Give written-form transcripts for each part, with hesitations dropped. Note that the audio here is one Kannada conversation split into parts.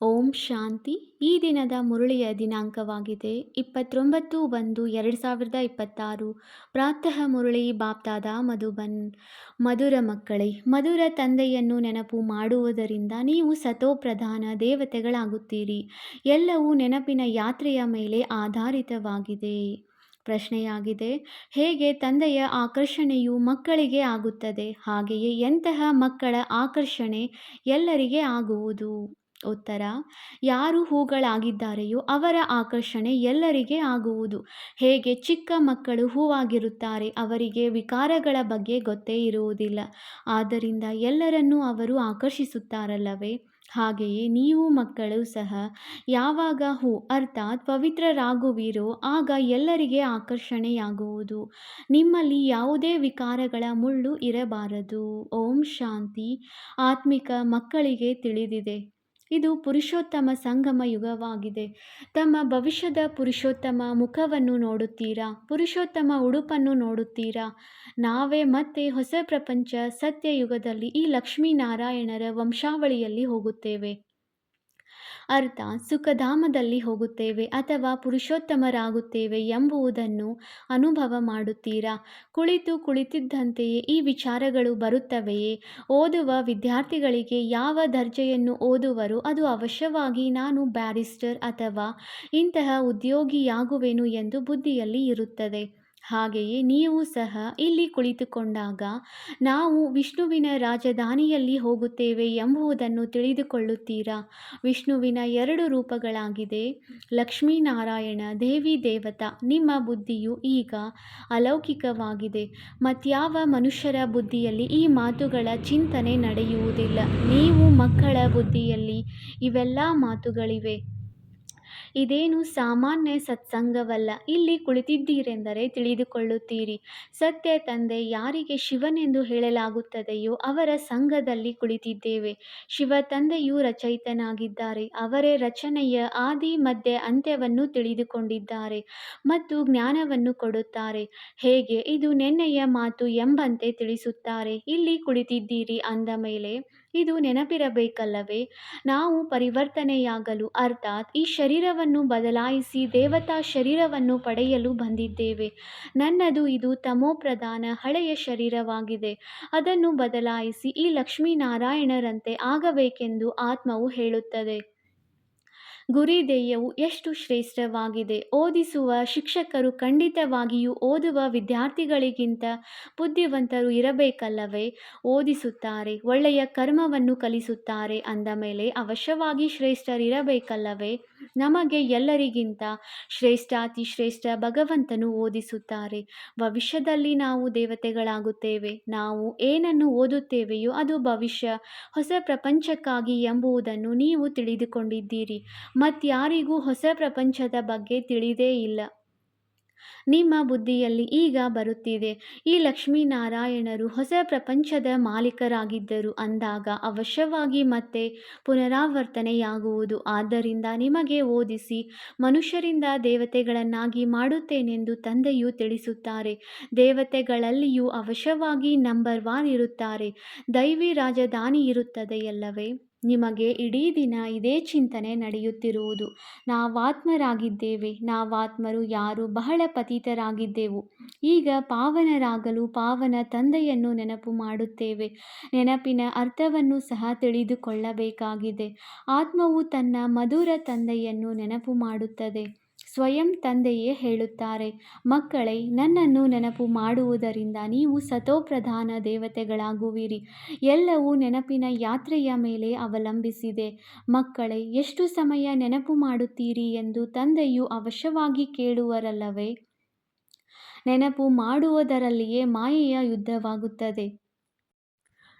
ಓಂ ಶಾಂತಿ. ಈ ದಿನದ ಮುರಳಿಯ ದಿನಾಂಕವಾಗಿದೆ 29/1/2026. ಪ್ರಾತಃ ಮುರಳಿ ಬಾಪ್ದಾದ ಮಧುಬನ್. ಮಧುರ ಮಕ್ಕಳೇ, ಮಧುರ ತಂದೆಯನ್ನು ನೆನಪು ಮಾಡುವುದರಿಂದ ನೀವು ಸತೋಪ್ರಧಾನ ದೇವತೆಗಳಾಗುತ್ತೀರಿ. ಎಲ್ಲವೂ ನೆನಪಿನ ಯಾತ್ರೆಯ ಮೇಲೆ ಆಧಾರಿತವಾಗಿದೆ. ಪ್ರಶ್ನೆಯಾಗಿದೆ, ಹೇಗೆ ತಂದೆಯ ಆಕರ್ಷಣೆಯು ಮಕ್ಕಳಿಗೆ ಆಗುತ್ತದೆ, ಹಾಗೆಯೇ ಎಂತಹ ಮಕ್ಕಳ ಆಕರ್ಷಣೆ ಎಲ್ಲರಿಗೆ ಆಗುವುದು? ಉತ್ತರ, ಯಾರು ಹೂಗಳಾಗಿದ್ದಾರೆಯೋ ಅವರ ಆಕರ್ಷಣೆ ಎಲ್ಲರಿಗೆ ಆಗುವುದು. ಹೇಗೆ ಚಿಕ್ಕ ಮಕ್ಕಳು ಹೂವಾಗಿರುತ್ತಾರೆ, ಅವರಿಗೆ ವಿಕಾರಗಳ ಬಗ್ಗೆ ಗೊತ್ತೇ ಇರುವುದಿಲ್ಲ, ಆದ್ದರಿಂದ ಎಲ್ಲರನ್ನೂ ಅವರು ಆಕರ್ಷಿಸುತ್ತಾರಲ್ಲವೇ? ಹಾಗೆಯೇ ನೀವು ಮಕ್ಕಳು ಸಹ ಯಾವಾಗ ಹೂ ಅರ್ಥಾತ್ ಪವಿತ್ರರಾಗುವಿರೋ ಆಗ ಎಲ್ಲರಿಗೆ ಆಕರ್ಷಣೆಯಾಗುವುದು. ನಿಮ್ಮಲ್ಲಿ ಯಾವುದೇ ವಿಕಾರಗಳ ಮುಳ್ಳು ಇರಬಾರದು. ಓಂ ಶಾಂತಿ. ಆತ್ಮಿಕ ಮಕ್ಕಳಿಗೆ ತಿಳಿದಿದೆ, ಇದು ಪುರುಷೋತ್ತಮ ಸಂಗಮ ಯುಗವಾಗಿದೆ. ತಮ್ಮ ಭವಿಷ್ಯದ ಪುರುಷೋತ್ತಮ ಮುಖವನ್ನು ನೋಡುತ್ತೀರಾ, ಪುರುಷೋತ್ತಮ ಉಡುಪನ್ನು ನೋಡುತ್ತೀರಾ. ನಾವೇ ಮತ್ತೆ ಹೊಸ ಪ್ರಪಂಚ ಸತ್ಯಯುಗದಲ್ಲಿ ಈ ಲಕ್ಷ್ಮೀನಾರಾಯಣರ ವಂಶಾವಳಿಯಲ್ಲಿ ಹೋಗುತ್ತೇವೆ, ಅರ್ಥಾತ್ ಸುಖಧಾಮದಲ್ಲಿ ಹೋಗುತ್ತೇವೆ ಅಥವಾ ಪುರುಷೋತ್ತಮರಾಗುತ್ತೇವೆ ಎಂಬುದನ್ನು ಅನುಭವ ಮಾಡುತ್ತೀರಾ. ಕುಳಿತಿದ್ದಂತೆಯೇ ಈ ವಿಚಾರಗಳು ಬರುತ್ತವೆಯೇ? ಓದುವ ವಿದ್ಯಾರ್ಥಿಗಳಿಗೆ ಯಾವ ದರ್ಜೆಯನ್ನು ಓದುವರೋ ಅದು ಅವಶ್ಯವಾಗಿ ನಾನು ಬ್ಯಾರಿಸ್ಟರ್ ಅಥವಾ ಇಂತಹ ಉದ್ಯೋಗಿಯಾಗುವೆನು ಎಂದು ಬುದ್ಧಿಯಲ್ಲಿ ಇರುತ್ತದೆ. ಹಾಗೆಯೇ ನೀವು ಸಹ ಇಲ್ಲಿ ಕುಳಿತುಕೊಂಡಾಗ ನಾವು ವಿಷ್ಣುವಿನ ರಾಜಧಾನಿಯಲ್ಲಿ ಹೋಗುತ್ತೇವೆ ಎಂಬುದನ್ನು ತಿಳಿದುಕೊಳ್ಳುತ್ತೀರಾ. ವಿಷ್ಣುವಿನ 2 ರೂಪಗಳಾಗಿದೆ, ಲಕ್ಷ್ಮೀನಾರಾಯಣ, ದೇವಿ ದೇವತಾ. ನಿಮ್ಮ ಬುದ್ಧಿಯು ಈಗ ಅಲೌಕಿಕವಾಗಿದೆ. ಮತ್ಯಾವ ಮನುಷ್ಯರ ಬುದ್ಧಿಯಲ್ಲಿ ಈ ಮಾತುಗಳ ಚಿಂತನೆ ನಡೆಯುವುದಿಲ್ಲ. ನೀವು ಮಕ್ಕಳ ಬುದ್ಧಿಯಲ್ಲಿ ಇವೆಲ್ಲ ಮಾತುಗಳಿವೆ. ಇದೇನು ಸಾಮಾನ್ಯ ಸತ್ಸಂಗವಲ್ಲ. ಇಲ್ಲಿ ಕುಳಿತಿದ್ದೀರೆಂದರೆ ತಿಳಿದುಕೊಳ್ಳುತ್ತೀರಿ, ಸತ್ಯ ತಂದೆ ಯಾರಿಗೆ ಶಿವನೆಂದು ಹೇಳಲಾಗುತ್ತದೆಯೋ ಅವರ ಸಂಘದಲ್ಲಿ ಕುಳಿತಿದ್ದೇವೆ. ಶಿವ ತಂದೆಯು ರಚಯಿತನಾಗಿದ್ದಾರೆ. ಅವರೇ ರಚನೆಯ ಆದಿ ಮಧ್ಯ ಅಂತ್ಯವನ್ನು ತಿಳಿದುಕೊಂಡಿದ್ದಾರೆ ಮತ್ತು ಜ್ಞಾನವನ್ನು ಕೊಡುತ್ತಾರೆ. ಹೇಗೆ ಇದು ನೆನ್ನೆಯ ಮಾತು ಎಂಬಂತೆ ತಿಳಿಸುತ್ತಾರೆ. ಇಲ್ಲಿ ಕುಳಿತಿದ್ದೀರಿ ಅಂದ ಮೇಲೆ ಇದು ನೆನಪಿರಬೇಕಲ್ಲವೇ? ನಾವು ಪರಿವರ್ತನೆಯಾಗಲು ಅರ್ಥಾತ್ ಈ ಶರೀರವನ್ನು ಬದಲಾಯಿಸಿ ದೇವತಾ ಶರೀರವನ್ನು ಪಡೆಯಲು ಬಂದಿದ್ದೇವೆ. ನನ್ನದು ಇದು ತಮೋಪ್ರಧಾನ ಹಳೆಯ ಶರೀರವಾಗಿದೆ. ಅದನ್ನು ಬದಲಾಯಿಸಿ ಈ ಲಕ್ಷ್ಮೀನಾರಾಯಣರಂತೆ ಆಗಬೇಕೆಂದು ಆತ್ಮವು ಹೇಳುತ್ತದೆ. ಗುರುದೇಯವು ಎಷ್ಟು ಶ್ರೇಷ್ಠವಾಗಿದೆ. ಓದಿಸುವ ಶಿಕ್ಷಕರು ಖಂಡಿತವಾಗಿಯೂ ಓದುವ ವಿದ್ಯಾರ್ಥಿಗಳಿಗಿಂತ ಬುದ್ಧಿವಂತರು ಇರಬೇಕಲ್ಲವೇ? ಓದಿಸುತ್ತಾರೆ, ಒಳ್ಳೆಯ ಕರ್ಮವನ್ನು ಕಲಿಸುತ್ತಾರೆ ಅಂದ ಮೇಲೆ ಅವಶ್ಯವಾಗಿ ಶ್ರೇಷ್ಠರಿರಬೇಕಲ್ಲವೇ? ನಮಗೆ ಎಲ್ಲರಿಗಿಂತ ಶ್ರೇಷ್ಠಾತಿ ಶ್ರೇಷ್ಠ ಭಗವಂತನು ಓದಿಸುತ್ತಾರೆ. ಭವಿಷ್ಯದಲ್ಲಿ ನಾವು ದೇವತೆಗಳಾಗುತ್ತೇವೆ. ನಾವು ಏನನ್ನು ಓದುತ್ತೇವೆಯೋ ಅದು ಭವಿಷ್ಯ ಹೊಸ ಪ್ರಪಂಚಕ್ಕಾಗಿ ಎಂಬುದನ್ನು ನೀವು ತಿಳಿದುಕೊಂಡಿದ್ದೀರಿ. ಮತ್ಯಾರಿಗೂ ಹೊಸ ಪ್ರಪಂಚದ ಬಗ್ಗೆ ತಿಳಿದೇ ಇಲ್ಲ. ನಿಮ್ಮ ಬುದ್ಧಿಯಲ್ಲಿ ಈಗ ಬರುತ್ತಿದೆ, ಈ ಲಕ್ಷ್ಮೀನಾರಾಯಣರು ಹೊಸ ಪ್ರಪಂಚದ ಮಾಲೀಕರಾಗಿದ್ದರು ಅಂದಾಗ ಅವಶ್ಯವಾಗಿ ಮತ್ತೆ ಪುನರಾವರ್ತನೆಯಾಗುವುದು. ಆದ್ದರಿಂದ ನಿಮಗೆ ಓದಿಸಿ ಮನುಷ್ಯರಿಂದ ದೇವತೆಗಳನ್ನಾಗಿ ಮಾಡುತ್ತೇನೆಂದು ತಂದೆಯು ತಿಳಿಸುತ್ತಾರೆ. ದೇವತೆಗಳಲ್ಲಿಯೂ ಅವಶ್ಯವಾಗಿ ನಂಬರ್ 1 ಇರುತ್ತಾರೆ. ದೈವಿ ರಾಜಧಾನಿ ಇರುತ್ತದೆಯಲ್ಲವೇ? ನಿಮಗೆ ಇಡೀ ದಿನ ಇದೇ ಚಿಂತನೆ ನಡೆಯುತ್ತಿರುವುದು, ನಾವಾತ್ಮರಾಗಿದ್ದೇವೆ. ನಾವಾತ್ಮರು ಯಾರು ಬಹಳ ಪತಿತರಾಗಿದ್ದೆವು, ಈಗ ಪಾವನರಾಗಲು ಪಾವನ ತಂದೆಯನ್ನು ನೆನಪು ಮಾಡುತ್ತೇವೆ. ನೆನಪಿನ ಅರ್ಥವನ್ನು ಸಹ ತಿಳಿದುಕೊಳ್ಳಬೇಕಾಗಿದೆ. ಆತ್ಮವು ತನ್ನ ಮಧುರ ತಂದೆಯನ್ನು ನೆನಪು ಮಾಡುತ್ತದೆ. ಸ್ವಯಂ ತಂದೆಯೇ ಹೇಳುತ್ತಾರೆ, ಮಕ್ಕಳೇ, ನನ್ನನ್ನು ನೆನಪು ಮಾಡುವುದರಿಂದ ನೀವು ಸತೋಪ್ರಧಾನ ದೇವತೆಗಳಾಗುವಿರಿ. ಎಲ್ಲವೂ ನೆನಪಿನ ಯಾತ್ರೆಯ ಮೇಲೆ ಅವಲಂಬಿಸಿದೆ. ಮಕ್ಕಳೇ, ಎಷ್ಟು ಸಮಯ ನೆನಪು ಮಾಡುತ್ತೀರಿ ಎಂದು ತಂದೆಯು ಅವಶ್ಯವಾಗಿ ಕೇಳುವರಲ್ಲವೇ? ನೆನಪು ಮಾಡುವುದರಲ್ಲಿಯೇ ಮಾಯೆಯ ಯುದ್ಧವಾಗುತ್ತದೆ.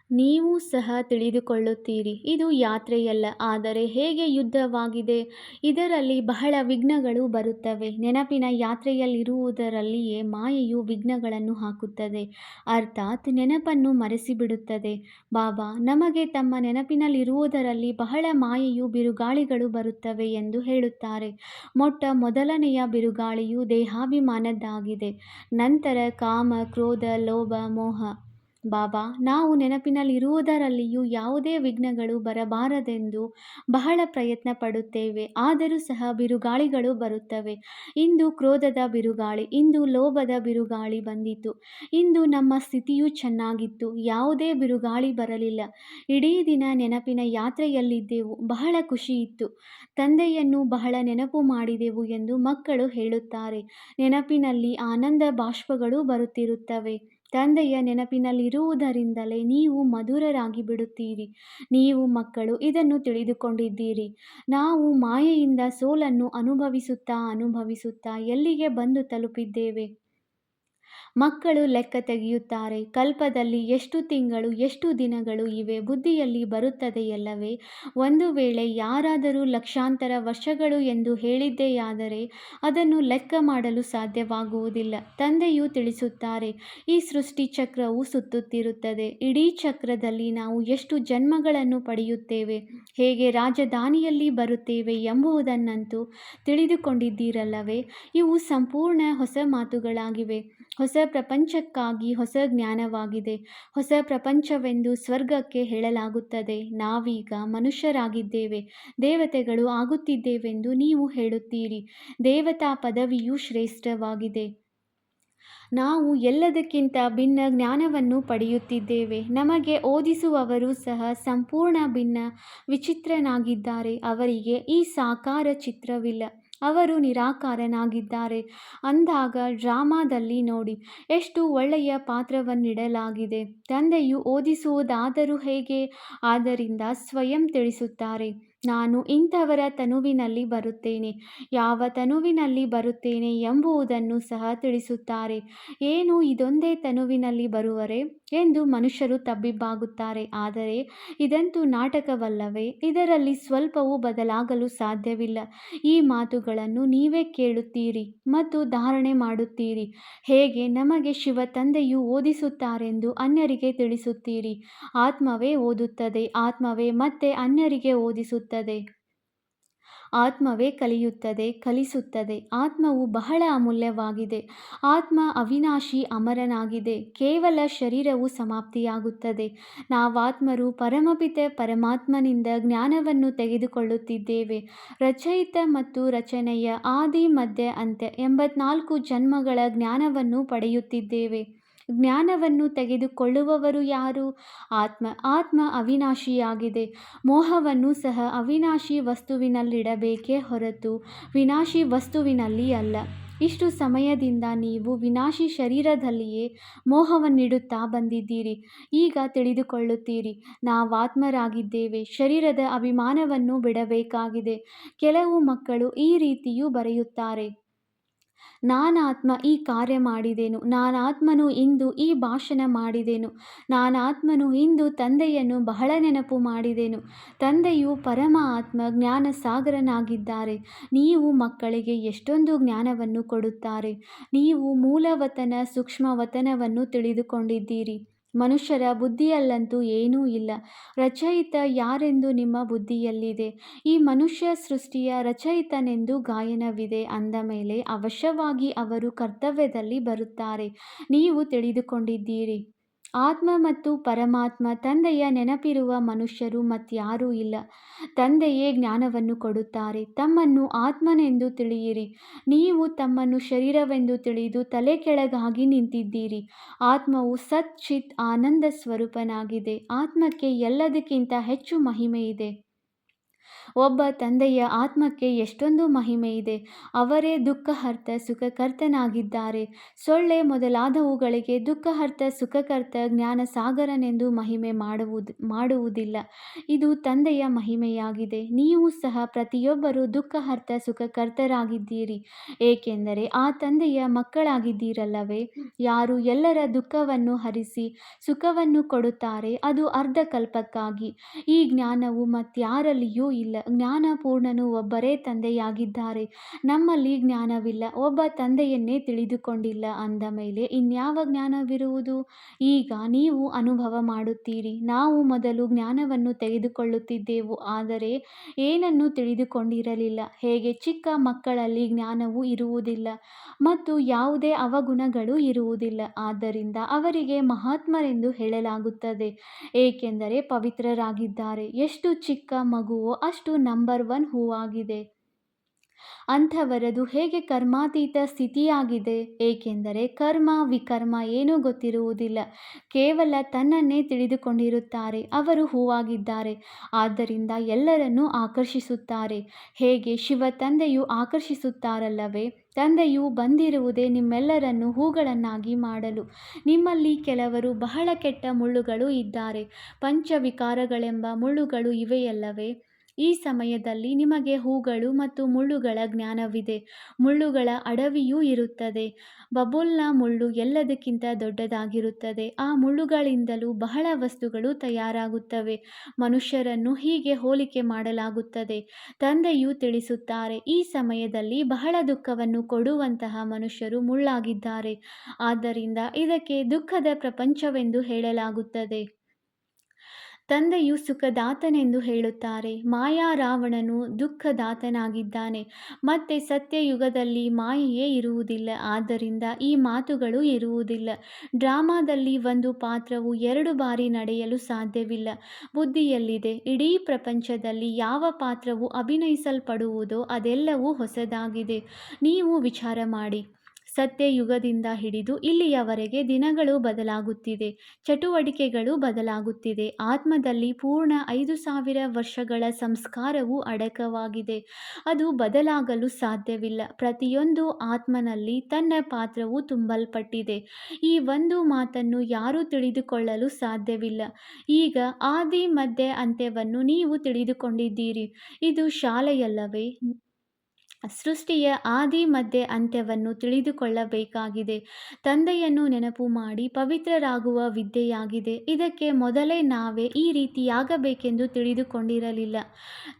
ನೀವು ಸಹ ತಿಳಿದುಕೊಳ್ಳುತ್ತೀರಿ, ಇದು ಯಾತ್ರೆಯಲ್ಲ, ಆದರೆ ಹೇಗೆ ಯುದ್ಧವಾಗಿದೆ. ಇದರಲ್ಲಿ ಬಹಳ ವಿಘ್ನಗಳು ಬರುತ್ತವೆ. ನೆನಪಿನ ಯಾತ್ರೆಯಲ್ಲಿರುವುದರಲ್ಲಿಯೇ ಮಾಯೆಯು ವಿಘ್ನಗಳನ್ನು ಹಾಕುತ್ತದೆ, ಅರ್ಥಾತ್ ನೆನಪನ್ನು ಮರೆಸಿಬಿಡುತ್ತದೆ. ಬಾಬಾ ನಮಗೆ ತಮ್ಮ ನೆನಪಿನಲ್ಲಿರುವುದರಲ್ಲಿ ಬಹಳ ಮಾಯೆಯು ಬಿರುಗಾಳಿಗಳು ಬರುತ್ತವೆ ಎಂದು ಹೇಳುತ್ತಾರೆ. ಮೊದಲನೆಯ ಬಿರುಗಾಳಿಯು ದೇಹಾಭಿಮಾನದ್ದಾಗಿದೆ. ನಂತರ ಕಾಮ, ಕ್ರೋಧ, ಲೋಭ, ಮೋಹ. ಬಾಬಾ, ನಾವು ನೆನಪಿನಲ್ಲಿರುವುದರಲ್ಲಿಯೂ ಯಾವುದೇ ವಿಘ್ನಗಳು ಬರಬಾರದೆಂದು ಬಹಳ ಪ್ರಯತ್ನ ಪಡುತ್ತೇವೆ. ಆದರೂ ಸಹ ಬಿರುಗಾಳಿಗಳು ಬರುತ್ತವೆ. ಇಂದು ಕ್ರೋಧದ ಬಿರುಗಾಳಿ, ಇಂದು ಲೋಭದ ಬಿರುಗಾಳಿ ಬಂದಿತು. ಇಂದು ನಮ್ಮ ಸ್ಥಿತಿಯೂ ಚೆನ್ನಾಗಿತ್ತು. ಯಾವುದೇ ಬಿರುಗಾಳಿ ಬರಲಿಲ್ಲ. ಇಡೀ ದಿನ ನೆನಪಿನ ಯಾತ್ರೆಯಲ್ಲಿದ್ದೆವು. ಬಹಳ ಖುಷಿಯಿತ್ತು. ತಂದೆಯನ್ನು ಬಹಳ ನೆನಪು ಮಾಡಿದೆವು ಎಂದು ಮಕ್ಕಳು ಹೇಳುತ್ತಾರೆ. ನೆನಪಿನಲ್ಲಿ ಆನಂದ ಬಾಷ್ಪಗಳು ಬರುತ್ತಿರುತ್ತವೆ. ತಂದೆಯ ನೆನಪಿನಲ್ಲಿರುವುದರಿಂದಲೇ ನೀವು ಮಧುರರಾಗಿ ಬಿಡುತ್ತೀರಿ. ನೀವು ಮಕ್ಕಳು ಇದನ್ನು ತಿಳಿದುಕೊಂಡಿದ್ದೀರಿ. ನಾವು ಮಾಯೆಯಿಂದ ಸೋಲನ್ನು ಅನುಭವಿಸುತ್ತಾ ಅನುಭವಿಸುತ್ತಾ ಎಲ್ಲಿಗೆ ಬಂದು ತಲುಪಿದ್ದೇವೆ. ಮಕ್ಕಳು ಲೆಕ್ಕ ತೆಗೆಯುತ್ತಾರೆ. ಕಲ್ಪದಲ್ಲಿ ಎಷ್ಟು ತಿಂಗಳು, ಎಷ್ಟು ದಿನಗಳು ಇವೆ ಬುದ್ಧಿಯಲ್ಲಿ ಬರುತ್ತದೆಯಲ್ಲವೇ. ಒಂದು ವೇಳೆ ಯಾರಾದರೂ ಲಕ್ಷಾಂತರ ವರ್ಷಗಳು ಎಂದು ಹೇಳಿದ್ದೆಯಾದರೆ ಅದನ್ನು ಲೆಕ್ಕ ಮಾಡಲು ಸಾಧ್ಯವಾಗುವುದಿಲ್ಲ. ತಂದೆಯು ತಿಳಿಸುತ್ತಾರೆ, ಈ ಸೃಷ್ಟಿ ಚಕ್ರವು ಸುತ್ತುತ್ತಿರುತ್ತದೆ. ಇಡೀ ಚಕ್ರದಲ್ಲಿ ನಾವು ಎಷ್ಟು ಜನ್ಮಗಳನ್ನು ಪಡೆಯುತ್ತೇವೆ, ಹೇಗೆ ರಾಜಧಾನಿಯಲ್ಲಿ ಬರುತ್ತೇವೆ ಎಂಬುದನ್ನಂತೂ ತಿಳಿದುಕೊಂಡಿದ್ದೀರಲ್ಲವೇ. ಇವು ಸಂಪೂರ್ಣ ಹೊಸ ಮಾತುಗಳಾಗಿವೆ. ಹೊಸ ಪ್ರಪಂಚಕ್ಕಾಗಿ ಹೊಸ ಜ್ಞಾನವಾಗಿದೆ. ಹೊಸ ಪ್ರಪಂಚವೆಂದು ಸ್ವರ್ಗಕ್ಕೆ ಹೇಳಲಾಗುತ್ತದೆ. ನಾವೀಗ ಮನುಷ್ಯರಾಗಿದ್ದೇವೆ, ದೇವತೆಗಳು ಆಗುತ್ತಿದ್ದೇವೆಂದು ನೀವು ಹೇಳುತ್ತೀರಿ. ದೇವತಾ ಪದವಿಯು ಶ್ರೇಷ್ಠವಾಗಿದೆ. ನಾವು ಎಲ್ಲದಕ್ಕಿಂತ ಭಿನ್ನ ಜ್ಞಾನವನ್ನು ಪಡೆಯುತ್ತಿದ್ದೇವೆ. ನಮಗೆ ಓದಿಸುವವರು ಸಹ ಸಂಪೂರ್ಣ ಭಿನ್ನ ವಿಚಿತ್ರನಾಗಿದ್ದಾರೆ. ಅವರಿಗೆ ಈ ಸಾಕಾರ ಚಿತ್ರವಿಲ್ಲ. ಅವರು ನಿರಾಕಾರನಾಗಿದ್ದಾರೆ. ಅಂದಾಗ ಡ್ರಾಮಾದಲ್ಲಿ ನೋಡಿ, ಎಷ್ಟು ಒಳ್ಳೆಯ ಪಾತ್ರವನ್ನಿಡಲಾಗಿದೆ. ತಂದೆಯು ಓದಿಸುವುದಾದರೂ ಹೇಗೆ. ಆದ್ದರಿಂದ ಸ್ವಯಂ ತಿಳಿಸುತ್ತಾರೆ, ನಾನು ಇಂಥವರ ತನುವಿನಲ್ಲಿ ಬರುತ್ತೇನೆ, ಯಾವ ತನುವಿನಲ್ಲಿ ಬರುತ್ತೇನೆ ಎಂಬುದನ್ನು ಸಹ ತಿಳಿಸುತ್ತಾರೆ. ಏನು, ಇದೊಂದೇ ತನುವಿನಲ್ಲಿ ಬರುವರೆ ಎಂದು ಮನುಷ್ಯರು ತಬ್ಬಿಬ್ಬಾಗುತ್ತಾರೆ. ಆದರೆ ಇದಂತೂ ನಾಟಕವಲ್ಲವೇ. ಇದರಲ್ಲಿ ಸ್ವಲ್ಪವೂ ಬದಲಾಗಲು ಸಾಧ್ಯವಿಲ್ಲ. ಈ ಮಾತುಗಳನ್ನು ನೀವೇ ಕೇಳುತ್ತೀರಿ ಮತ್ತು ಧಾರಣೆ ಮಾಡುತ್ತೀರಿ. ಹೇಗೆ ನಮಗೆ ಶಿವ ತಂದೆಯು ಓದಿಸುತ್ತಾರೆಂದು ಅನ್ಯರಿಗೆ ತಿಳಿಸುತ್ತೀರಿ. ಆತ್ಮವೇ ಓದುತ್ತದೆ, ಆತ್ಮವೇ ಮತ್ತೆ ಅನ್ಯರಿಗೆ ಓದಿಸುತ್ತದೆ. ಆತ್ಮವೇ ಕಲಿಯುತ್ತದೆ, ಕಲಿಸುತ್ತದೆ. ಆತ್ಮವು ಬಹಳ ಅಮೂಲ್ಯವಾಗಿದೆ. ಆತ್ಮ ಅವಿನಾಶಿ, ಅಮರನಾಗಿದೆ. ಕೇವಲ ಶರೀರವು ಸಮಾಪ್ತಿಯಾಗುತ್ತದೆ. ನಾವಾತ್ಮರು ಪರಮಪಿತ ಪರಮಾತ್ಮನಿಂದ ಜ್ಞಾನವನ್ನು ತೆಗೆದುಕೊಳ್ಳುತ್ತಿದ್ದೇವೆ. ರಚಯಿತ ಮತ್ತು ರಚನೆಯ ಆದಿ ಮಧ್ಯ ಅಂತ್ಯ 84 ಜನ್ಮಗಳ ಜ್ಞಾನವನ್ನು ಪಡೆಯುತ್ತಿದ್ದೇವೆ. ಜ್ಞಾನವನ್ನು ತೆಗೆದುಕೊಳ್ಳುವವರು ಯಾರು. ಆತ್ಮ. ಆತ್ಮ ಅವಿನಾಶಿಯಾಗಿದೆ. ಮೋಹವನ್ನು ಸಹ ಅವಿನಾಶಿ ವಸ್ತುವಿನಲ್ಲಿಡಬೇಕೇ ಹೊರತು ವಿನಾಶಿ ವಸ್ತುವಿನಲ್ಲಿ ಅಲ್ಲ. ಇಷ್ಟು ಸಮಯದಿಂದ ನೀವು ವಿನಾಶಿ ಶರೀರದಲ್ಲಿಯೇ ಮೋಹವನ್ನಿಡುತ್ತಾ ಬಂದಿದ್ದೀರಿ. ಈಗ ತಿಳಿದುಕೊಳ್ಳುತ್ತೀರಿ, ನಾವಾತ್ಮರಾಗಿದ್ದೇವೆ. ಶರೀರದ ಅಭಿಮಾನವನ್ನು ಬಿಡಬೇಕಾಗಿದೆ. ಕೆಲವು ಮಕ್ಕಳು ಈ ರೀತಿಯೂ ಬರೆಯುತ್ತಾರೆ, ನಾನಾತ್ಮ ಈ ಕಾರ್ಯ ಮಾಡಿದೆನು, ನಾನಾತ್ಮನು ಇಂದು ಈ ಭಾಷಣ ಮಾಡಿದೆನು, ನಾನಾತ್ಮನು ಇಂದು ತಂದೆಯನ್ನು ಬಹಳ ನೆನಪು ಮಾಡಿದೆನು. ತಂದೆಯು ಪರಮ ಆತ್ಮ ಜ್ಞಾನ ಸಾಗರನಾಗಿದ್ದಾರೆ. ನೀವು ಮಕ್ಕಳಿಗೆ ಎಷ್ಟೊಂದು ಜ್ಞಾನವನ್ನು ಕೊಡುತ್ತಾರೆ. ನೀವು ಮೂಲವತನ ಸೂಕ್ಷ್ಮವತನವನ್ನು ತಿಳಿದುಕೊಂಡಿದ್ದೀರಿ. ಮನುಷ್ಯರ ಬುದ್ಧಿಯಲ್ಲಂತೂ ಏನೂ ಇಲ್ಲ. ರಚಯಿತ ಯಾರೆಂದು ನಿಮ್ಮ ಬುದ್ಧಿಯಲ್ಲಿದೆ. ಈ ಮನುಷ್ಯ ಸೃಷ್ಟಿಯ ರಚಯಿತನೆಂದು ಗಾಯನವಿದೆ ಅಂದ ಮೇಲೆ ಅವಶ್ಯವಾಗಿ ಅವರು ಕರ್ತವ್ಯದಲ್ಲಿ ಬರುತ್ತಾರೆ. ನೀವು ತಿಳಿದುಕೊಂಡಿದ್ದೀರಿ, ಆತ್ಮ ಮತ್ತು ಪರಮಾತ್ಮ ತಂದೆಯ ನೆನಪಿರುವ ಮನುಷ್ಯರು ಮತ್ಯಾರೂ ಇಲ್ಲ. ತಂದೆಯೇ ಜ್ಞಾನವನ್ನು ಕೊಡುತ್ತಾರೆ. ತಮ್ಮನ್ನು ಆತ್ಮನೆಂದು ತಿಳಿಯಿರಿ. ನೀವು ತಮ್ಮನ್ನು ಶರೀರವೆಂದು ತಿಳಿದು ತಲೆ ಕೆಳಗಾಗಿ ನಿಂತಿದ್ದೀರಿ. ಆತ್ಮವು ಸತ್ ಚಿತ್ ಆನಂದ ಸ್ವರೂಪನಾಗಿದೆ. ಆತ್ಮಕ್ಕೆ ಎಲ್ಲದಕ್ಕಿಂತ ಹೆಚ್ಚು ಮಹಿಮೆ ಇದೆ. ಒಬ್ಬ ತಂದೆಯ ಆತ್ಮಕ್ಕೆ ಎಷ್ಟೊಂದು ಮಹಿಮೆ ಇದೆ. ಅವರೇ ದುಃಖಹರ್ತ ಸುಖಕರ್ತನಾಗಿದ್ದಾರೆ. ಸೊಳ್ಳೆ ಮೊದಲಾದವುಗಳಿಗೆ ದುಃಖಹರ್ತ ಸುಖಕರ್ತ ಜ್ಞಾನಸಾಗರನೆಂದು ಮಹಿಮೆ ಮಾಡುವುದಿಲ್ಲ. ಇದು ತಂದೆಯ ಮಹಿಮೆಯಾಗಿದೆ. ನೀವು ಸಹ ಪ್ರತಿಯೊಬ್ಬರೂ ದುಃಖಹರ್ತ ಸುಖಕರ್ತರಾಗಿದ್ದೀರಿ. ಏಕೆಂದರೆ ಆ ತಂದೆಯ ಮಕ್ಕಳಾಗಿದ್ದೀರಲ್ಲವೇ. ಯಾರು ಎಲ್ಲರ ದುಃಖವನ್ನು ಹರಿಸಿ ಸುಖವನ್ನು ಕೊಡುತ್ತಾರೆ ಅದು ಅರ್ಧಕಲ್ಪಕ್ಕಾಗಿ. ಈ ಜ್ಞಾನವು ಮತ್ಯಾರಲ್ಲಿಯೂ ಇಲ್ಲ. ಇಲ್ಲ. ಜ್ಞಾನಪೂರ್ಣನು ಒಬ್ಬರೇ ತಂದೆಯಾಗಿದ್ದಾರೆ. ನಮ್ಮಲ್ಲಿ ಜ್ಞಾನವಿಲ್ಲ, ಒಬ್ಬ ತಂದೆಯನ್ನೇ ತಿಳಿದುಕೊಂಡಿಲ್ಲ ಅಂದ ಮೇಲೆ ಇನ್ಯಾವ ಜ್ಞಾನವಿರುವುದು? ಈಗ ನೀವು ಅನುಭವ ಮಾಡುತ್ತೀರಿ. ನಾವು ಮೊದಲು ಜ್ಞಾನವನ್ನು ತೆಗೆದುಕೊಳ್ಳುತ್ತಿದ್ದೆವು, ಆದರೆ ಏನನ್ನೂ ತಿಳಿದುಕೊಂಡಿರಲಿಲ್ಲ. ಹೇಗೆ ಚಿಕ್ಕ ಮಕ್ಕಳಲ್ಲಿ ಜ್ಞಾನವು ಇರುವುದಿಲ್ಲ ಮತ್ತು ಯಾವುದೇ ಅವಗುಣಗಳು ಇರುವುದಿಲ್ಲ, ಆದ್ದರಿಂದ ಅವರಿಗೆ ಮಹಾತ್ಮರೆಂದು ಹೇಳಲಾಗುತ್ತದೆ, ಏಕೆಂದರೆ ಪವಿತ್ರರಾಗಿದ್ದಾರೆ. ಎಷ್ಟು ಚಿಕ್ಕ ಮಗುವೋ ಅಷ್ಟು ನಂಬರ್ ಒನ್ ಹೂವಾಗಿದೆ. ಅಂಥವರದು ಹೇಗೆ ಕರ್ಮಾತೀತ ಸ್ಥಿತಿಯಾಗಿದೆ, ಏಕೆಂದರೆ ಕರ್ಮ ವಿಕರ್ಮ ಏನೂ ಗೊತ್ತಿರುವುದಿಲ್ಲ, ಕೇವಲ ತನ್ನನ್ನೇ ತಿಳಿದುಕೊಂಡಿರುತ್ತಾರೆ. ಅವರು ಹೂವಾಗಿದ್ದಾರೆ, ಆದ್ದರಿಂದ ಎಲ್ಲರನ್ನೂ ಆಕರ್ಷಿಸುತ್ತಾರೆ. ಹೇಗೆ ಶಿವ ತಂದೆಯು ಆಕರ್ಷಿಸುತ್ತಾರಲ್ಲವೇ? ತಂದೆಯು ಬಂದಿರುವುದೇ ನಿಮ್ಮೆಲ್ಲರನ್ನೂ ಹೂಗಳನ್ನಾಗಿ ಮಾಡಲು. ನಿಮ್ಮಲ್ಲಿ ಕೆಲವರು ಬಹಳ ಕೆಟ್ಟ ಮುಳ್ಳುಗಳು ಇದ್ದಾರೆ, ಪಂಚವಿಕಾರಗಳೆಂಬ ಮುಳ್ಳುಗಳು ಇವೆಯಲ್ಲವೇ? ಈ ಸಮಯದಲ್ಲಿ ನಿಮಗೆ ಹೂಗಳು ಮತ್ತು ಮುಳ್ಳುಗಳ ಜ್ಞಾನವಿದೆ. ಮುಳ್ಳುಗಳ ಅಡವಿಯೂ ಇರುತ್ತದೆ. ಬಬುಲ್ನ ಮುಳ್ಳು ಎಲ್ಲದಕ್ಕಿಂತ ದೊಡ್ಡದಾಗಿರುತ್ತದೆ. ಆ ಮುಳ್ಳುಗಳಿಂದಲೂ ಬಹಳ ವಸ್ತುಗಳು ತಯಾರಾಗುತ್ತವೆ. ಮನುಷ್ಯರನ್ನು ಹೀಗೆ ಹೋಲಿಕೆ ಮಾಡಲಾಗುತ್ತದೆ. ತಂದೆಯು ತಿಳಿಸುತ್ತಾರೆ, ಈ ಸಮಯದಲ್ಲಿ ಬಹಳ ದುಃಖವನ್ನು ಕೊಡುವಂತಹ ಮನುಷ್ಯರು ಮುಳ್ಳಾಗಿದ್ದಾರೆ. ಆದ್ದರಿಂದ ಇದಕ್ಕೆ ದುಃಖದ ಪ್ರಪಂಚವೆಂದು ಹೇಳಲಾಗುತ್ತದೆ. ತಂದೆಯು ಸುಖದಾತನೆಂದು ಹೇಳುತ್ತಾರೆ. ಮಾಯಾ ರಾವಣನು ದುಃಖದಾತನಾಗಿದ್ದಾನೆ. ಮತ್ತೆ ಸತ್ಯಯುಗದಲ್ಲಿ ಮಾಯೆಯೇ ಇರುವುದಿಲ್ಲ, ಆದ್ದರಿಂದ ಈ ಮಾತುಗಳು ಇರುವುದಿಲ್ಲ. ಡ್ರಾಮಾದಲ್ಲಿ ಒಂದು ಪಾತ್ರವು 2 ಬಾರಿ ನಡೆಯಲು ಸಾಧ್ಯವಿಲ್ಲ. ಬುದ್ಧಿಯಲ್ಲಿದೆ. ಇಡೀ ಪ್ರಪಂಚದಲ್ಲಿ ಯಾವ ಪಾತ್ರವು ಅಭಿನಯಿಸಲ್ಪಡುವುದೋ ಅದೆಲ್ಲವೂ ಹೊಸದಾಗಿದೆ. ನೀವು ವಿಚಾರ ಮಾಡಿ. ಸತ್ಯಯುಗದಿಂದ ಹಿಡಿದು ಇಲ್ಲಿಯವರೆಗೆ ದಿನಗಳು ಬದಲಾಗುತ್ತಿದೆ, ಚಟುವಟಿಕೆಗಳು ಬದಲಾಗುತ್ತಿದೆ. ಆತ್ಮದಲ್ಲಿ ಪೂರ್ಣ 5000 ವರ್ಷಗಳ ಸಂಸ್ಕಾರವು ಅಡಕವಾಗಿದೆ. ಅದು ಬದಲಾಗಲು ಸಾಧ್ಯವಿಲ್ಲ. ಪ್ರತಿಯೊಂದು ಆತ್ಮನಲ್ಲಿ ತನ್ನ ಪಾತ್ರವು ತುಂಬಲ್ಪಟ್ಟಿದೆ. ಈ ಒಂದು ಮಾತನ್ನು ಯಾರೂ ತಿಳಿದುಕೊಳ್ಳಲು ಸಾಧ್ಯವಿಲ್ಲ. ಈಗ ಆದಿ ಮಧ್ಯ ಅಂತ್ಯವನ್ನು ನೀವು ತಿಳಿದುಕೊಂಡಿದ್ದೀರಿ. ಇದು ಶಾಲೆಯಲ್ಲವೇ? ಸೃಷ್ಟಿಯ ಆದಿ ಮಧ್ಯ ಅಂತ್ಯವನ್ನು ತಿಳಿದುಕೊಳ್ಳಬೇಕಾಗಿದೆ. ತಂದೆಯನ್ನು ನೆನಪು ಮಾಡಿ ಪವಿತ್ರರಾಗುವ ವಿದ್ಯೆಯಾಗಿದೆ. ಇದಕ್ಕೆ ಮೊದಲೇ ನಾವೇ ಈ ರೀತಿಯಾಗಬೇಕೆಂದು ತಿಳಿದುಕೊಂಡಿರಲಿಲ್ಲ.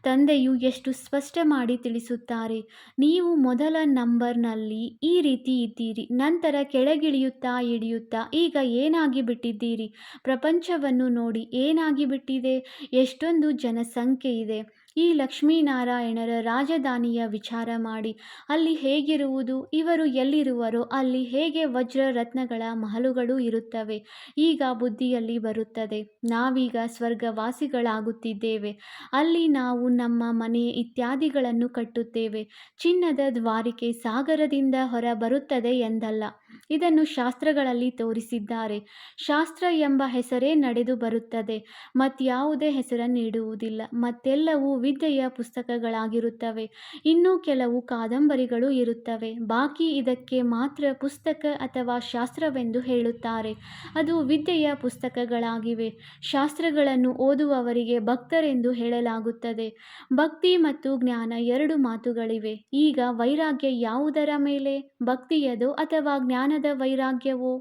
ತಂದೆಯು ಎಷ್ಟು ಸ್ಪಷ್ಟ ಮಾಡಿ ತಿಳಿಸುತ್ತಾರೆ. ನೀವು ಮೊದಲ ನಂಬರ್ನಲ್ಲಿ ಈ ರೀತಿ ಇದ್ದೀರಿ, ನಂತರ ಕೆಳಗಿಳಿಯುತ್ತಾ ಇಳಿಯುತ್ತಾ ಈಗ ಏನಾಗಿ ಬಿಟ್ಟಿದ್ದೀರಿ? ಪ್ರಪಂಚವನ್ನು ನೋಡಿ, ಏನಾಗಿ ಬಿಟ್ಟಿದೆ? ಎಷ್ಟೊಂದು ಜನಸಂಖ್ಯೆ ಇದೆ. ಈ ಲಕ್ಷ್ಮೀನಾರಾಯಣರ ರಾಜಧಾನಿಯ ವಿಚಾರ ಮಾಡಿ, ಅಲ್ಲಿ ಹೇಗಿರುವುದು? ಇವರು ಎಲ್ಲಿರುವರೋ ಅಲ್ಲಿ ಹೇಗೆ ವಜ್ರ ರತ್ನಗಳ ಮಹಲುಗಳು ಇರುತ್ತವೆ. ಈಗ ಬುದ್ಧಿಯಲ್ಲಿ ಬರುತ್ತದೆ, ನಾವೀಗ ಸ್ವರ್ಗವಾಸಿಗಳಾಗುತ್ತಿದ್ದೇವೆ. ಅಲ್ಲಿ ನಾವು ನಮ್ಮ ಮನೆ ಇತ್ಯಾದಿಗಳನ್ನು ಕಟ್ಟುತ್ತೇವೆ. ಚಿನ್ನದ ದ್ವಾರಿಕೆ ಸಾಗರದಿಂದ ಹೊರ ಬರುತ್ತದೆ ಎಂದಲ್ಲ, ಇದನ್ನು ಶಾಸ್ತ್ರಗಳಲ್ಲಿ ತೋರಿಸಿದ್ದಾರೆ. ಶಾಸ್ತ್ರ ಎಂಬ ಹೆಸರೇ ನಡೆದು ಬರುತ್ತದೆ, ಮತ್ಯಾವುದೇ ಹೆಸರನ್ನಿಡುವುದಿಲ್ಲ. ಮತ್ತೆಲ್ಲವೂ ವಿದ್ಯೆಯ ಪುಸ್ತಕಗಳಾಗಿರುತ್ತವೆ. ಇನ್ನೂ ಕೆಲವು ಕಾದಂಬರಿಗಳು ಇರುತ್ತವೆ. ಬಾಕಿ ಇದಕ್ಕೆ ಮಾತ್ರ ಪುಸ್ತಕ ಅಥವಾ ಶಾಸ್ತ್ರವೆಂದು ಹೇಳುತ್ತಾರೆ. ಅದು ವಿದ್ಯೆಯ ಪುಸ್ತಕಗಳಾಗಿವೆ. ಶಾಸ್ತ್ರಗಳನ್ನು ಓದುವವರಿಗೆ ಭಕ್ತರೆಂದು ಹೇಳಲಾಗುತ್ತದೆ. ಭಕ್ತಿ ಮತ್ತು ಜ್ಞಾನ 2 ಮಾತುಗಳಿವೆ. ಈಗ ವೈರಾಗ್ಯ ಯಾವುದರ ಮೇಲೆ? ಭಕ್ತಿಯದೋ ಅಥವಾ ಜ್ಞಾನದ ವೈರಾಗ್ಯವೋ?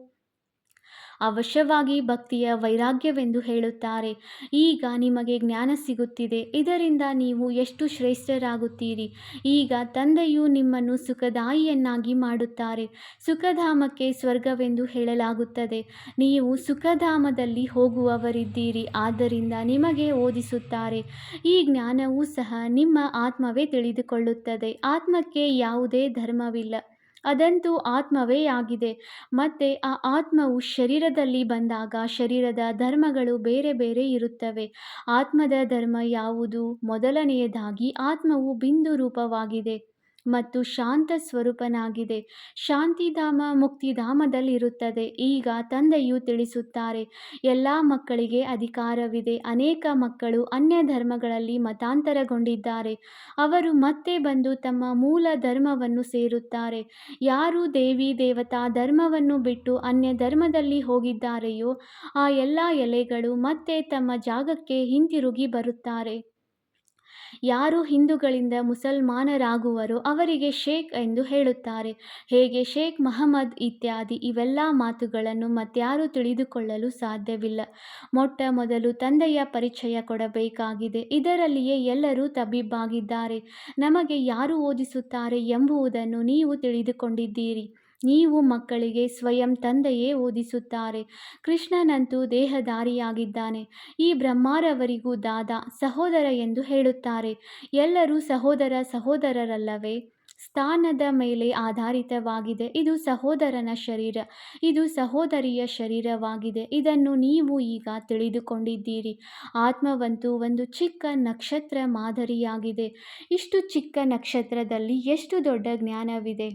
ಅವಶ್ಯವಾಗಿ ಭಕ್ತಿಯ ವೈರಾಗ್ಯವೆಂದು ಹೇಳುತ್ತಾರೆ. ಈಗ ನಿಮಗೆ ಜ್ಞಾನ ಸಿಗುತ್ತಿದೆ. ಇದರಿಂದ ನೀವು ಎಷ್ಟು ಶ್ರೇಷ್ಠರಾಗುತ್ತೀರಿ. ಈಗ ತಂದೆಯು ನಿಮ್ಮನ್ನು ಸುಖದಾಯಿಯನ್ನಾಗಿ ಮಾಡುತ್ತಾರೆ. ಸುಖಧಾಮಕ್ಕೆ ಸ್ವರ್ಗವೆಂದು ಹೇಳಲಾಗುತ್ತದೆ. ನೀವು ಸುಖಧಾಮದಲ್ಲಿ ಹೋಗುವವರಿದ್ದೀರಿ, ಆದ್ದರಿಂದ ನಿಮಗೆ ಓದಿಸುತ್ತಾರೆ. ಈ ಜ್ಞಾನವೂ ಸಹ ನಿಮ್ಮ ಆತ್ಮವೇ ತಿಳಿದುಕೊಳ್ಳುತ್ತದೆ. ಆತ್ಮಕ್ಕೆ ಯಾವುದೇ ಧರ್ಮವಿಲ್ಲ, ಅದಂತೂ ಆತ್ಮವೇ ಆಗಿದೆ. ಮತ್ತೆ ಆ ಆತ್ಮವು ಶರೀರದಲ್ಲಿ ಬಂದಾಗ ಶರೀರದ ಧರ್ಮಗಳು ಬೇರೆ ಬೇರೆ ಇರುತ್ತವೆ. ಆತ್ಮದ ಧರ್ಮ ಯಾವುದು? ಮೊದಲನೆಯದಾಗಿ ಆತ್ಮವು ಬಿಂದು ರೂಪವಾಗಿದೆ ಮತ್ತು ಶಾಂತ ಸ್ವರೂಪನಾಗಿದೆ. ಶಾಂತಿಧಾಮ ಮುಕ್ತಿಧಾಮದಲ್ಲಿರುತ್ತದೆ. ಈಗ ತಂದೆಯು ತಿಳಿಸುತ್ತಾರೆ, ಎಲ್ಲ ಮಕ್ಕಳಿಗೆ ಅಧಿಕಾರವಿದೆ. ಅನೇಕ ಮಕ್ಕಳು ಅನ್ಯ ಧರ್ಮಗಳಲ್ಲಿ ಮತಾಂತರಗೊಂಡಿದ್ದಾರೆ. ಅವರು ಮತ್ತೆ ಬಂದು ತಮ್ಮ ಮೂಲ ಧರ್ಮವನ್ನು ಸೇರುತ್ತಾರೆ. ಯಾರು ದೇವಿ ದೇವತಾ ಧರ್ಮವನ್ನು ಬಿಟ್ಟು ಅನ್ಯ ಧರ್ಮದಲ್ಲಿ ಹೋಗಿದ್ದಾರೆಯೋ ಆ ಎಲ್ಲ ಎಲೆಗಳು ಮತ್ತೆ ತಮ್ಮ ಜಾಗಕ್ಕೆ ಹಿಂತಿರುಗಿ ಬರುತ್ತಾರೆ. ಯಾರು ಹಿಂದೂಗಳಿಂದ ಮುಸಲ್ಮಾನರಾಗುವರೋ ಅವರಿಗೆ ಶೇಖ್ ಎಂದು ಹೇಳುತ್ತಾರೆ. ಹೇಗೆ ಶೇಖ್ ಮಹಮ್ಮದ್ ಇತ್ಯಾದಿ ಇವೆಲ್ಲ ಮಾತುಗಳನ್ನು ಮತ್ಯಾರೂ ತಿಳಿದುಕೊಳ್ಳಲು ಸಾಧ್ಯವಿಲ್ಲ. ಮೊಟ್ಟ ಮೊದಲು ತಂದೆಯ ಪರಿಚಯ ಕೊಡಬೇಕಾಗಿದೆ. ಇದರಲ್ಲಿಯೇ ಎಲ್ಲರೂ ತಬ್ಬಿಬ್ಬಾಗಿದ್ದಾರೆ. ನಮಗೆ ಯಾರು ಓದಿಸುತ್ತಾರೆ ಎಂಬುದನ್ನು ನೀವು ತಿಳಿದುಕೊಂಡಿದ್ದೀರಿ. ನೀವು ಮಕ್ಕಳಿಗೆ ಸ್ವಯಂ ತಂದೆಯೇ ಓದಿಸುತ್ತಾರೆ. ಕೃಷ್ಣನಂತೂ ದೇಹಧಾರಿಯಾಗಿದ್ದಾನೆ. ಈ ಬ್ರಹ್ಮರವರಿಗೂ ದಾದಾ ಸಹೋದರ ಎಂದು ಹೇಳುತ್ತಾರೆ. ಎಲ್ಲರೂ ಸಹೋದರರಲ್ಲವೇ? ಸ್ಥಾನದ ಮೇಲೆ ಆಧಾರಿತವಾಗಿದೆ. ಇದು ಸಹೋದರನ ಶರೀರ, ಇದು ಸಹೋದರಿಯ ಶರೀರವಾಗಿದೆ. ಇದನ್ನು ನೀವು ಈಗ ತಿಳಿದುಕೊಂಡಿದ್ದೀರಿ. ಆತ್ಮವಂತೂ ಒಂದು ಚಿಕ್ಕ ನಕ್ಷತ್ರ ಮಾದರಿಯಾಗಿದೆ. ಇಷ್ಟು ಚಿಕ್ಕ ನಕ್ಷತ್ರದಲ್ಲಿ ಎಷ್ಟು ದೊಡ್ಡ ಜ್ಞಾನವಿದೆ.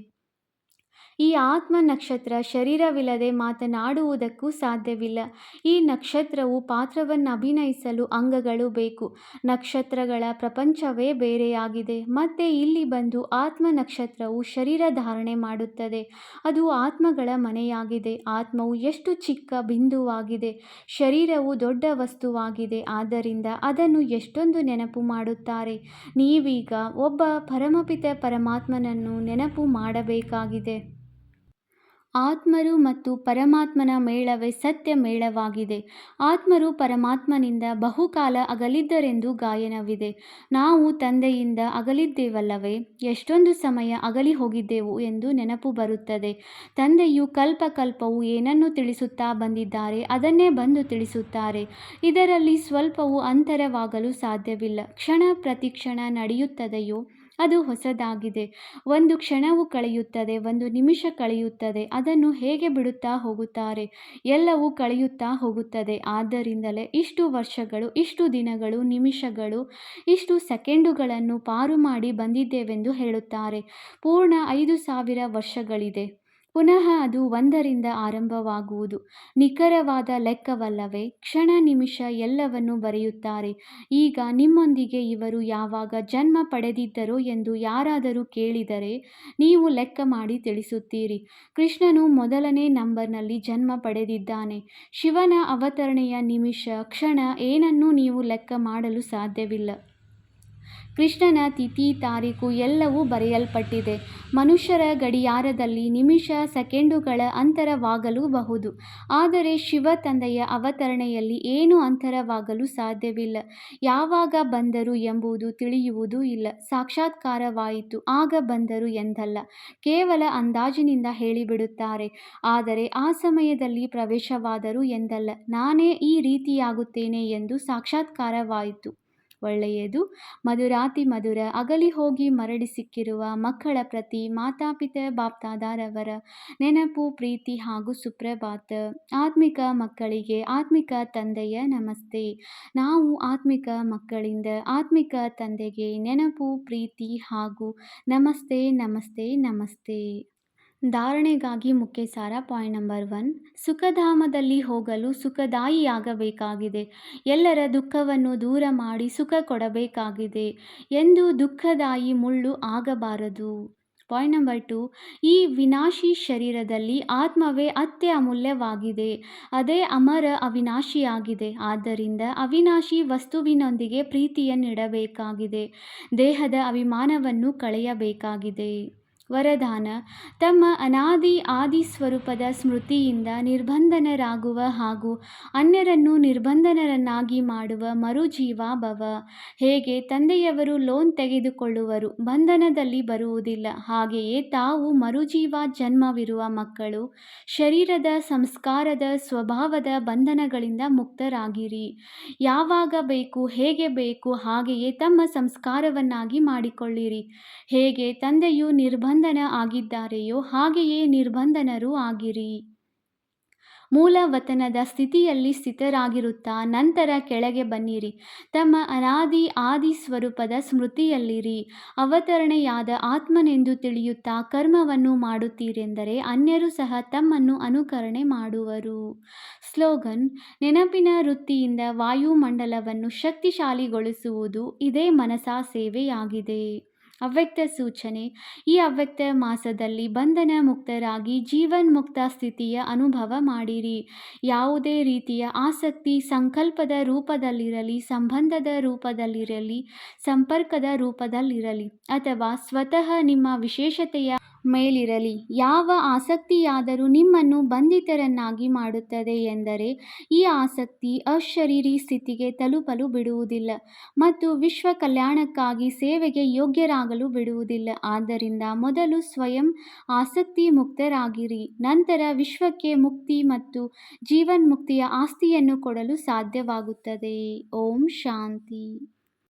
ಈ ಆತ್ಮ ನಕ್ಷತ್ರ ಶರೀರವಿಲ್ಲದೆ ಮಾತನಾಡುವುದಕ್ಕೂ ಸಾಧ್ಯವಿಲ್ಲ. ಈ ನಕ್ಷತ್ರವು ಪಾತ್ರವನ್ನಭಿನಯಿಸಲು ಅಂಗಗಳು ಬೇಕು. ನಕ್ಷತ್ರಗಳ ಪ್ರಪಂಚವೇ ಬೇರೆಯಾಗಿದೆ. ಮತ್ತೆ ಇಲ್ಲಿ ಬಂದು ಆತ್ಮ ನಕ್ಷತ್ರವು ಶರೀರ ಧಾರಣೆ ಮಾಡುತ್ತದೆ. ಅದು ಆತ್ಮಗಳ ಮನೆಯಾಗಿದೆ. ಆತ್ಮವು ಎಷ್ಟು ಚಿಕ್ಕ ಬಿಂದುವಾಗಿದೆ. ಶರೀರವು ದೊಡ್ಡ ವಸ್ತುವಾಗಿದೆ. ಆದ್ದರಿಂದ ಅದನ್ನು ಎಷ್ಟೊಂದು ನೆನಪು ಮಾಡುತ್ತಾರೆ. ನೀವೀಗ ಒಬ್ಬ ಪರಮಪಿತ ಪರಮಾತ್ಮನನ್ನು ನೆನಪು ಮಾಡಬೇಕಾಗಿದೆ. ಆತ್ಮರು ಮತ್ತು ಪರಮಾತ್ಮನ ಮೇಳವೇ ಸತ್ಯ ಮೇಳವಾಗಿದೆ. ಆತ್ಮರು ಪರಮಾತ್ಮನಿಂದ ಬಹುಕಾಲ ಅಗಲಿದ್ದರೆಂದು ಗಾಯನವಿದೆ. ನಾವು ತಂದೆಯಿಂದ ಅಗಲಿದ್ದೇವಲ್ಲವೇ? ಎಷ್ಟೊಂದು ಸಮಯ ಅಗಲಿ ಹೋಗಿದ್ದೆವು ಎಂದು ನೆನಪು ಬರುತ್ತದೆ. ತಂದೆಯು ಕಲ್ಪಕಲ್ಪವು ಏನನ್ನು ತಿಳಿಸುತ್ತಾ ಬಂದಿದ್ದಾರೆ ಅದನ್ನೇ ಬಂದು ತಿಳಿಸುತ್ತಾರೆ. ಇದರಲ್ಲಿ ಸ್ವಲ್ಪವೂ ಅಂತರವಾಗಲು ಸಾಧ್ಯವಿಲ್ಲ. ಕ್ಷಣ ಪ್ರತಿಕ್ಷಣ ನಡೆಯುತ್ತದೆಯೋ ಅದು ಹೊಸದಾಗಿದೆ. ಒಂದು ಕ್ಷಣವು ಕಳೆಯುತ್ತದೆ, ಒಂದು ನಿಮಿಷ ಕಳೆಯುತ್ತದೆ. ಅದನ್ನು ಹೇಗೆ ಬಿಡುತ್ತಾ ಹೋಗುತ್ತಾರೆ? ಎಲ್ಲವೂ ಕಳೆಯುತ್ತಾ ಹೋಗುತ್ತದೆ. ಆದ್ದರಿಂದಲೇ ಇಷ್ಟು ವರ್ಷಗಳು, ಇಷ್ಟು ದಿನಗಳು, ನಿಮಿಷಗಳು, ಇಷ್ಟು ಸೆಕೆಂಡುಗಳನ್ನು ಪಾರು ಮಾಡಿ ಬಂದಿದ್ದೇವೆಂದು ಹೇಳುತ್ತಾರೆ. ಪೂರ್ಣ 5,000 ವರ್ಷಗಳಿದೆ. ಪುನಃ ಅದು 1ರಿಂದ ಆರಂಭವಾಗುವುದು. ನಿಖರವಾದ ಲೆಕ್ಕವಲ್ಲವೇ? ಕ್ಷಣ ನಿಮಿಷ ಎಲ್ಲವನ್ನೂ ಬರೆಯುತ್ತಾರೆ. ಈಗ ನಿಮ್ಮೊಂದಿಗೆ ಇವರು ಯಾವಾಗ ಜನ್ಮ ಪಡೆದಿದ್ದರೋ ಎಂದು ಯಾರಾದರೂ ಕೇಳಿದರೆ ನೀವು ಲೆಕ್ಕ ಮಾಡಿ ತಿಳಿಸುತ್ತೀರಿ. ಕೃಷ್ಣನು ಮೊದಲನೇ ನಂಬರ್ನಲ್ಲಿ ಜನ್ಮ ಪಡೆದಿದ್ದಾನೆ. ಶಿವನ ಅವತರಣೆಯ ನಿಮಿಷ, ಕ್ಷಣ ಏನನ್ನೂ ನೀವು ಲೆಕ್ಕ ಮಾಡಲು ಸಾಧ್ಯವಿಲ್ಲ. ಕೃಷ್ಣನ ತಿಥಿ ತಾರೀಕು ಎಲ್ಲವೂ ಬರೆಯಲ್ಪಟ್ಟಿದೆ. ಮನುಷ್ಯರ ಗಡಿಯಾರದಲ್ಲಿ ನಿಮಿಷ ಸೆಕೆಂಡುಗಳ ಅಂತರವಾಗಲೂಬಹುದು. ಆದರೆ ಶಿವ ತಂದೆಯ ಅವತರಣೆಯಲ್ಲಿ ಏನೂ ಅಂತರವಾಗಲು ಸಾಧ್ಯವಿಲ್ಲ. ಯಾವಾಗ ಬಂದರು ಎಂಬುದು ತಿಳಿಯುವುದೂ ಇಲ್ಲ. ಸಾಕ್ಷಾತ್ಕಾರವಾಯಿತು ಆಗ ಬಂದರು ಎಂದಲ್ಲ, ಕೇವಲ ಅಂದಾಜಿನಿಂದ ಹೇಳಿಬಿಡುತ್ತಾರೆ. ಆದರೆ ಆ ಸಮಯದಲ್ಲಿ ಪ್ರವೇಶವಾದರು ಎಂದಲ್ಲ, ನಾನೇ ಈ ರೀತಿಯಾಗುತ್ತೇನೆ ಎಂದು ಸಾಕ್ಷಾತ್ಕಾರವಾಯಿತು. ಒಳ್ಳೆಯದು. ಮಧುರಾತಿಮಧುರ ಅಗಲಿ ಹೋಗಿ ಮರಳಿ ಸಿಕ್ಕಿರುವ ಮಕ್ಕಳ ಪ್ರತಿ ಮಾತಾಪಿತ ಬಾಪ್ದಾದಾರವರ ನೆನಪು, ಪ್ರೀತಿ ಹಾಗೂ ಸುಪ್ರಭಾತ. ಆತ್ಮಿಕ ಮಕ್ಕಳಿಗೆ ಆತ್ಮಿಕ ತಂದೆಯ ನಮಸ್ತೆ. ನಾವು ಆತ್ಮಿಕ ಮಕ್ಕಳಿಂದ ಆತ್ಮಿಕ ತಂದೆಗೆ ನೆನಪು, ಪ್ರೀತಿ ಹಾಗೂ ನಮಸ್ತೆ ನಮಸ್ತೆ ನಮಸ್ತೆ. ಧಾರಣೆಗಾಗಿ ಮುಖ್ಯ ಸಾರ. ಪಾಯಿಂಟ್ ನಂಬರ್ 1, ಸುಖಧಾಮದಲ್ಲಿ ಹೋಗಲು ಸುಖದಾಯಿಯಾಗಬೇಕಾಗಿದೆ. ಎಲ್ಲರ ದುಃಖವನ್ನು ದೂರ ಮಾಡಿ ಸುಖ ಕೊಡಬೇಕಾಗಿದೆ. ಎಂದು ದುಃಖದಾಯಿ ಮುಳ್ಳು ಆಗಬಾರದು. ಪಾಯಿಂಟ್ ನಂಬರ್ 2, ಈ ವಿನಾಶಿ ಶರೀರದಲ್ಲಿ ಆತ್ಮವೇ ಅತ್ಯಮೂಲ್ಯವಾಗಿದೆ. ಅದೇ ಅಮರ ಅವಿನಾಶಿಯಾಗಿದೆ. ಆದ್ದರಿಂದ ಅವಿನಾಶಿ ವಸ್ತುವಿನೊಂದಿಗೆ ಪ್ರೀತಿಯನ್ನಿಡಬೇಕಾಗಿದೆ. ದೇಹದ ಅಭಿಮಾನವನ್ನು ಕಳೆಯಬೇಕಾಗಿದೆ. ವರದಾನ: ತಮ್ಮ ಅನಾದಿ ಆದಿ ಸ್ವರೂಪದ ಸ್ಮೃತಿಯಿಂದ ನಿರ್ಬಂಧನರಾಗುವ ಹಾಗೂ ಅನ್ಯರನ್ನು ನಿರ್ಬಂಧನರನ್ನಾಗಿ ಮಾಡುವ ಮರುಜೀವ ಭವ. ಹೇಗೆ ತಂದೆಯವರು ಲೋನ್ ತೆಗೆದುಕೊಳ್ಳುವರು, ಬಂಧನದಲ್ಲಿ ಬರುವುದಿಲ್ಲ, ಹಾಗೆಯೇ ತಾವು ಮರುಜೀವ ಜನ್ಮವಿರುವ ಮಕ್ಕಳು ಶರೀರದ ಸಂಸ್ಕಾರದ ಸ್ವಭಾವದ ಬಂಧನಗಳಿಂದ ಮುಕ್ತರಾಗಿರಿ. ಯಾವಾಗ ಬೇಕು, ಹೇಗೆ ಬೇಕು ಹಾಗೆಯೇ ತಮ್ಮ ಸಂಸ್ಕಾರವನ್ನಾಗಿ ಮಾಡಿಕೊಳ್ಳಿರಿ. ಹೇಗೆ ತಂದೆಯು ನಿರ್ಬಂಧನ ಆಗಿದ್ದಾರೆಯೋ ಹಾಗೆಯೇ ನಿರ್ಬಂಧನರೂ ಆಗಿರಿ. ಮೂಲ ವತನದ ಸ್ಥಿತಿಯಲ್ಲಿ ಸ್ಥಿತರಾಗಿರುತ್ತಾ ನಂತರ ಕೆಳಗೆ ಬನ್ನಿರಿ. ತಮ್ಮ ಅನಾದಿ ಆದಿ ಸ್ವರೂಪದ ಸ್ಮೃತಿಯಲ್ಲಿರಿ. ಅವತರಣೆಯಾದ ಆತ್ಮನೆಂದು ತಿಳಿಯುತ್ತಾ ಕರ್ಮವನ್ನು ಮಾಡುತ್ತೀರೆಂದರೆ ಅನ್ಯರು ಸಹ ತಮ್ಮನ್ನು ಅನುಕರಣೆ ಮಾಡುವರು. ಸ್ಲೋಗನ್: ನೆನಪಿನ ವೃತ್ತಿಯಿಂದ ವಾಯುಮಂಡಲವನ್ನು ಶಕ್ತಿಶಾಲಿಗೊಳಿಸುವುದು ಇದೇ ಮನಸಾ ಸೇವೆಯಾಗಿದೆ. ಅವ್ಯಕ್ತ ಸೂಚನೆ: ಈ ಅವ್ಯಕ್ತ ಮಾಸದಲ್ಲಿ ಬಂಧನ ಮುಕ್ತರಾಗಿ ಜೀವನ್ಮುಕ್ತ ಸ್ಥಿತಿಯ ಅನುಭವ ಮಾಡಿರಿ. ಯಾವುದೇ ರೀತಿಯ ಆಸಕ್ತಿ ಸಂಕಲ್ಪದ ರೂಪದಲ್ಲಿರಲಿ, ಸಂಬಂಧದ ರೂಪದಲ್ಲಿರಲಿ, ಸಂಪರ್ಕದ ರೂಪದಲ್ಲಿರಲಿ ಅಥವಾ ಸ್ವತಃ ನಿಮ್ಮ ವಿಶೇಷತೆಯ ಮೇಲಿರಲಿ, ಯಾವ ಆಸಕ್ತಿಯಾದರೂ ನಿಮ್ಮನ್ನು ಬಂಧಿತರನ್ನಾಗಿ ಮಾಡುತ್ತದೆ ಎಂದರೆ ಈ ಆಸಕ್ತಿ ಅಶರೀರಿ ಸ್ಥಿತಿಗೆ ತಲುಪಲು ಬಿಡುವುದಿಲ್ಲ ಮತ್ತು ವಿಶ್ವ ಕಲ್ಯಾಣಕ್ಕಾಗಿ ಸೇವೆಗೆ ಯೋಗ್ಯರಾಗಲು ಬಿಡುವುದಿಲ್ಲ. ಆದ್ದರಿಂದ ಮೊದಲು ಸ್ವಯಂ ಆಸಕ್ತಿ ಮುಕ್ತರಾಗಿರಿ, ನಂತರ ವಿಶ್ವಕ್ಕೆ ಮುಕ್ತಿ ಮತ್ತು ಜೀವನ್ಮುಕ್ತಿಯ ಆಸ್ತಿಯನ್ನು ಕೊಡಲು ಸಾಧ್ಯವಾಗುತ್ತದೆ. ಓಂ ಶಾಂತಿ.